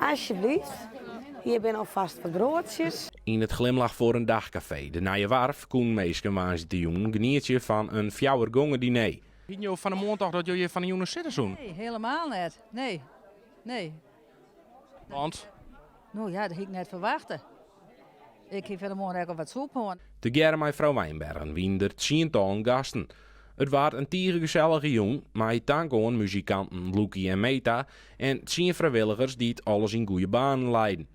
Alsjeblieft. Hier zijn alvast wat broodjes. In het Glimlach voor een dagcafé, de Nije Warf, kon meesken waans de jong genietje van een fjouwergongen diner. Ging je van de maandag dat je van de jongen zitten doen? Nee, helemaal niet. Nee. Want? Nou ja, dat had ik net verwachten. Ik heb van de morgen ook wat soep hoor. Te geren met vrouw Wijnbergen wien er 10 gasten. Het was een tierengezellige jong, maar hij dank aan muzikanten Loekie en Meta en 10 vrijwilligers die het alles in goede banen leiden.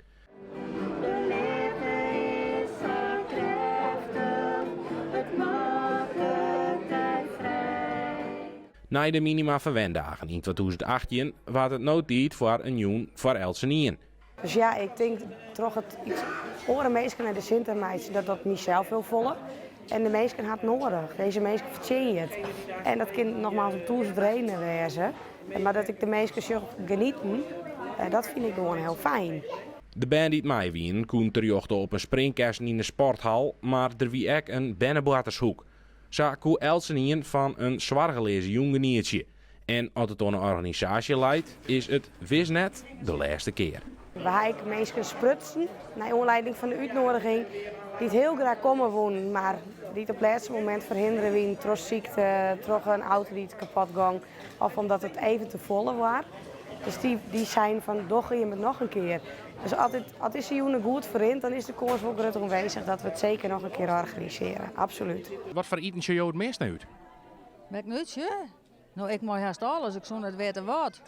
Na de minima verwendagen in 2018 was het noodtijd voor een jong voor Elsenien. Dus ja, ik denk toch het iets oren meesken naar de Sintermeisje dat mezelf wil volgen. En de meesken had nodig. Deze meesken verdienen het. En dat kind nogmaals op toers trainen wezen. Maar dat ik de meesken genieten, dat vind ik gewoon heel fijn. De band die het mij wien kon terjochten op een springkasten in de sporthal, maar er wie ook een bennenboatershoek. Zo kon Elsenien van een zwaar gelezen jongeniertje. En als het door een organisatie leidt, is het wis net de laatste keer. We hebben mensen sprutsen, naar aanleiding van de uitnodiging, die het heel graag komen wonen, maar die het op het laatste moment verhinderen wie trots ziekte, trots een auto die het kapot ging, of omdat het even te volle was. Dus die zijn van, doch je met nog een keer. Dus als is de jongen goed verhinderd, dan is de kans wel groot aanwezig dat we het zeker nog een keer organiseren. Absoluut. Wat voor eten je het meest uit? Met nutje? Nou, ik mag haast alles. Ik zou net weten wat.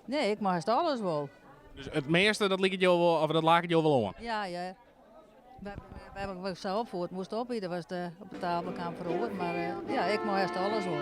Nee, ik mag haast alles wel. Dus het meeste, dat ligt het jou wel, of dat laat het jou wel aan? Ja. We hebben zo opgevoerd, moest opbieden, was op de tafelkamer verhoord. Maar ja, ik mag haast alles wel.